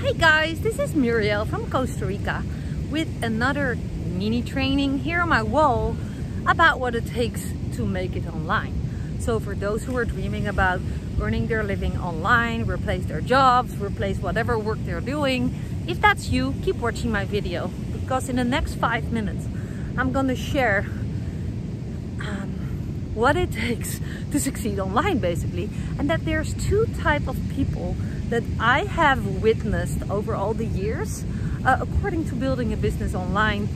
Hey guys, this is Muriel from Costa Rica with another mini training here on my wall about what it takes to make it online. So for those who are dreaming about earning their living online, replace their jobs, replace whatever work they're doing, if that's you, keep watching my video, because in the next 5 minutes I'm gonna share what it takes to succeed online, basically, and that there's two types of people that I have witnessed over all the years according to building a business online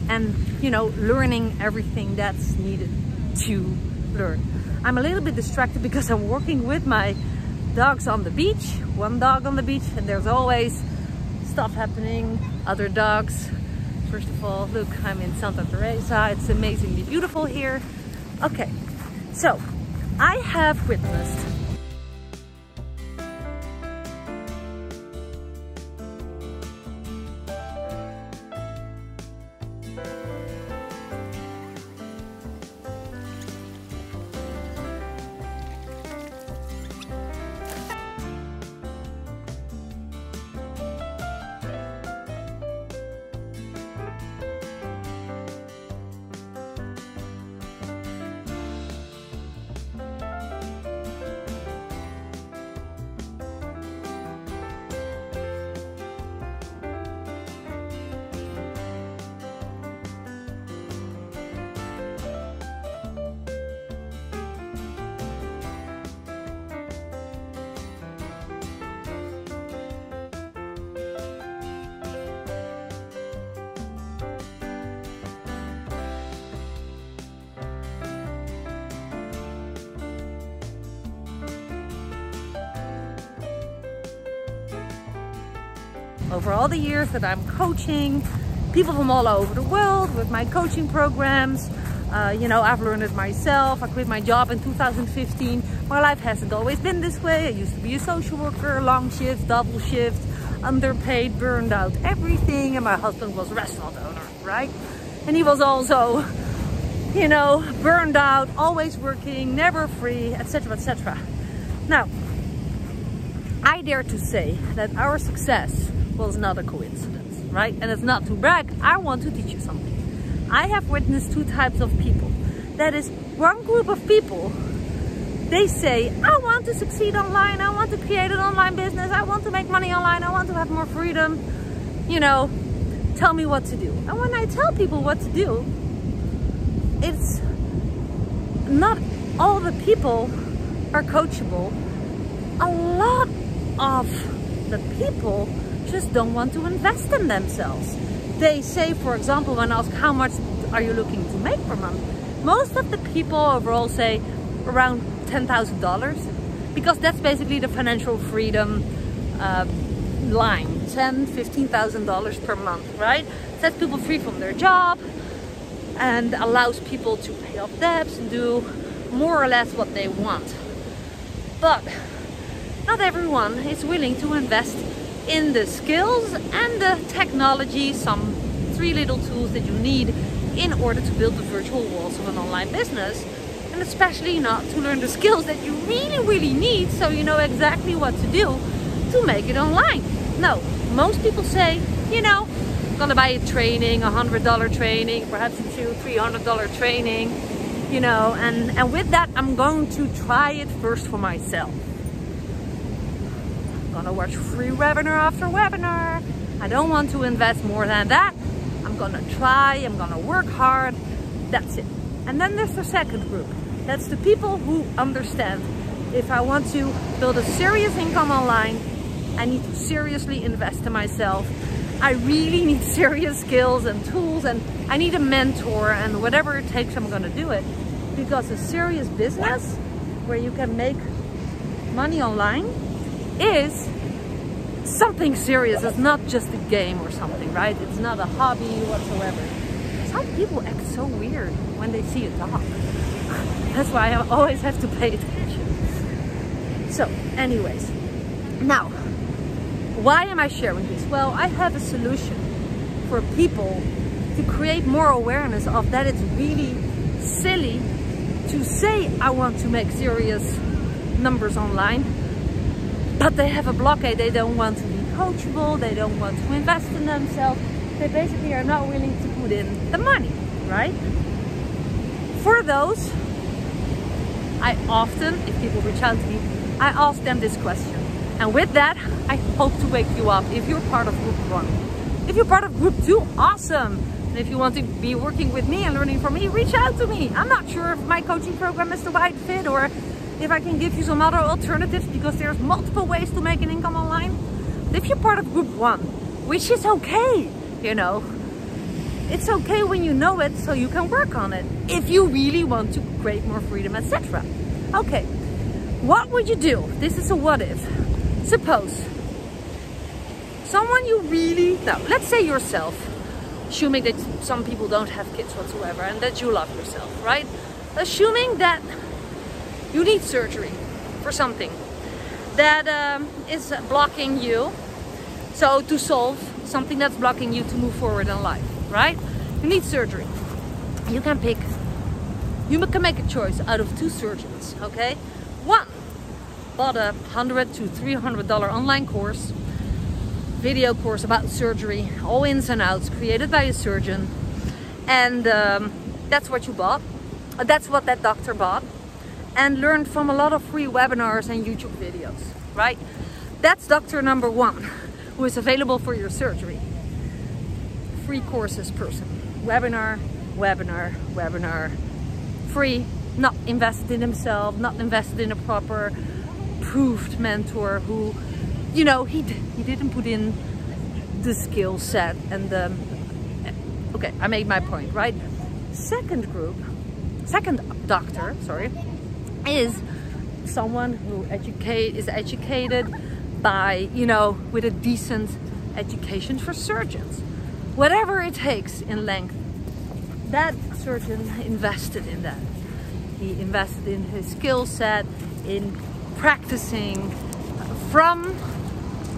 and, you know, learning everything that's needed to learn. I'm a little bit distracted because I'm working with my dogs on the beach, one dog on the beach, and there's always stuff happening, other dogs. First of all, look, I'm in Santa Teresa. It's amazingly beautiful here. Okay, so I have witnessed over all the years that I'm coaching people from all over the world with my coaching programs. You know, I've learned it myself. I quit my job in 2015. My life hasn't always been this way. I used to be a social worker, long shifts, double shifts, underpaid, burned out, everything. And my husband was a restaurant owner, right? And he was also, you know, burned out, always working, never free, etc., etc. Now, I dare to say that our success was not a coincidence, right? And it's not to brag. I want to teach you something. I have witnessed two types of people. That is, one group of people, they say, I want to succeed online, I want to create an online business, I want to make money online, I want to have more freedom, you know, tell me what to do. And when I tell people what to do, it's not all the people are coachable. A lot of the people just don't want to invest in themselves. They say, for example, when asked how much are you looking to make per month, most of the people overall say around $10,000, because that's basically the financial freedom line, $10,000–$15,000 per month, right? Sets people free from their job and allows people to pay off debts and do more or less what they want. But not everyone is willing to invest in the skills and the technology, some 3 little tools that you need in order to build the virtual walls of an online business, and especially not to learn the skills that you really need so you know exactly what to do to make it online. No, most people say, you know, I'm gonna buy a training, $100 training, perhaps a $200–$300 training, you know, and with that I'm going to try it first for myself. Gonna watch free webinar after webinar. I don't want to invest more than that. I'm gonna try, I'm gonna work hard. That's it. And then there's the second group. That's the people who understand, if I want to build a serious income online, I need to seriously invest in myself. I really need serious skills and tools, and I need a mentor, and whatever it takes, I'm gonna do it. Because a serious business where you can make money online is something serious. It's not just a game or something, right? It's not a hobby whatsoever. Some people act so weird when they see a dog. That's why I always have to pay attention. So anyways, now, why am I sharing this? Well, I have a solution for people to create more awareness of that it's really silly to say I want to make serious numbers online, but they have a blockade. They don't want to be coachable, they don't want to invest in themselves, they basically are not willing to put in the money, right? For those, I often, if people reach out to me, I ask them this question. And with that, I hope to wake you up. If you're part of group 1, if you're part of group 2, awesome. And if you want to be working with me and learning from me, reach out to me. I'm not sure if my coaching program is the right fit or if I can give you some other alternatives, because there's multiple ways to make an income online. But if you're part of group 1, which is okay, you know, it's okay when you know it, so you can work on it if you really want to create more freedom, etc. Okay, what would you do? This is a what if. Suppose someone you really, now let's say yourself, assuming that some people don't have kids whatsoever and that you love yourself, right? Assuming that you need surgery for something that is blocking you, so to solve something that's blocking you to move forward in life, right? You need surgery. You can make a choice out of 2 surgeons, okay? One bought a $100 to $300 online course, video course about surgery, all ins and outs, created by a surgeon, and that's what you bought. That's what that doctor bought, and learned from a lot of free webinars and YouTube videos, right? That's doctor number 1, who is available for your surgery. Free courses person, webinar, webinar, webinar, free, not invested in himself, not invested in a proper proved mentor who, you know, he didn't put in the skill set and the, okay, I made my point, right? Second doctor, sorry, is someone who is educated by, you know, with a decent education for surgeons. Whatever it takes in length, that surgeon invested in that. He invested in his skill set, in practicing from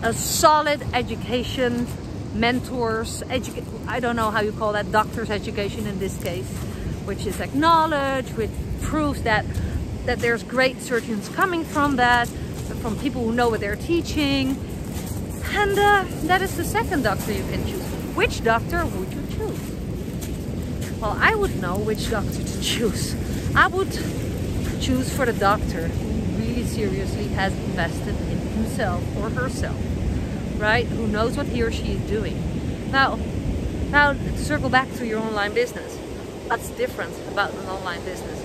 a solid education, mentors, I don't know how you call that, doctor's education in this case, which is acknowledged, which proves that there's great surgeons coming from that, from people who know what they're teaching. And that is the second doctor you can choose. Which doctor would you choose? Well, I would know which doctor to choose. I would choose for the doctor who really seriously has invested in himself or herself, right? Who knows what he or she is doing. Now to circle back to your online business. What's different about an online business?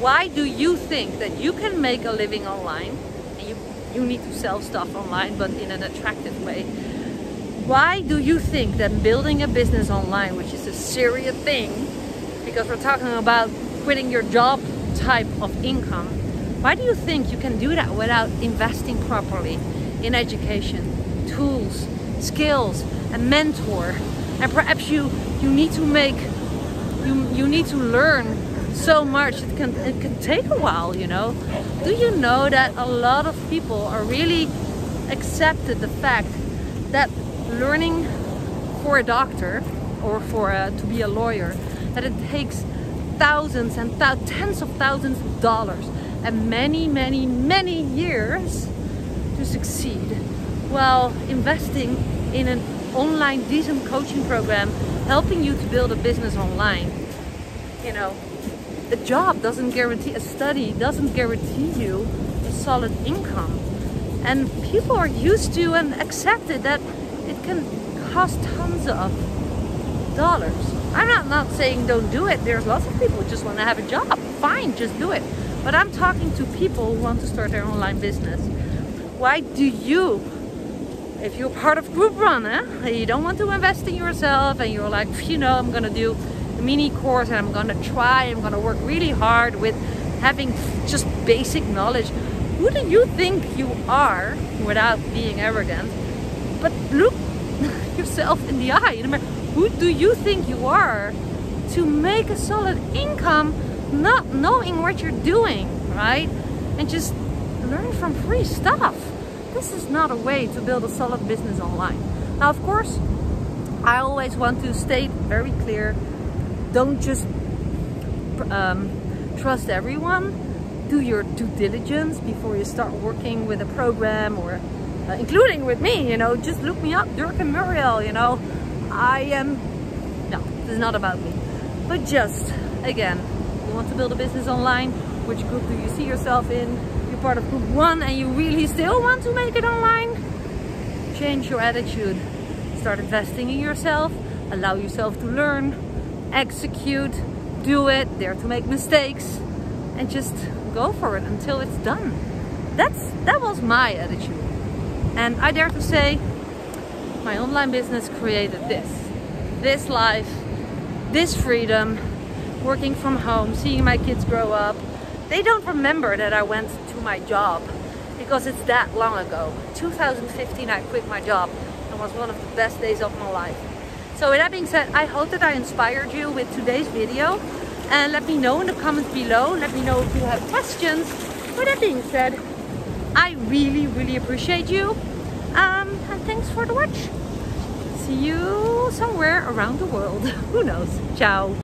Why do you think that you can make a living online? And you need to sell stuff online, but in an attractive way. Why do you think that building a business online, which is a serious thing, because we're talking about quitting your job type of income, why do you think you can do that without investing properly in education, tools, skills, a mentor? And perhaps you need to learn so much. It can take a while, you know. Do you know that a lot of people are really accepted the fact that learning for a doctor or to be a lawyer, that it takes thousands and tens of thousands of dollars and many years to succeed, while investing in an online decent coaching program helping you to build a business online. You know, a job doesn't guarantee, a study doesn't guarantee you a solid income, and people are used to and accepted that it can cost tons of dollars. I'm not saying don't do it. There's lots of people who just want to have a job. Fine, just do it. But I'm talking to people who want to start their online business. Why do you, if you're part of group run, you don't want to invest in yourself, and you're like, you know, I'm gonna do a mini course and I'm gonna work really hard with having just basic knowledge. Who do you think you are, without being arrogant? But look yourself in the eye. Who do you think you are to make a solid income, not knowing what you're doing, right? And just learn from free stuff. This is not a way to build a solid business online. Now, of course, I always want to state very clear, don't just trust everyone. Do your due diligence before you start working with a program or including with me, you know. Just look me up, Dirk and Muriel, you know. No, this is not about me. But just, again, you want to build a business online, which group do you see yourself in? You're part of group 1 and you really still want to make it online? Change your attitude. Start investing in yourself. Allow yourself to learn, execute, do it, dare to make mistakes, and just go for it until it's done. That was my attitude. And I dare to say, my online business created this life, this freedom, working from home, seeing my kids grow up. They don't remember that I went to my job because it's that long ago. 2015 I quit my job and was one of the best days of my life. So with that being said, I hope that I inspired you with today's video, and let me know in the comments below. Let me know if you have questions. With that being said, I really appreciate you, and thanks for the watch. See you somewhere around the world. Who knows? Ciao.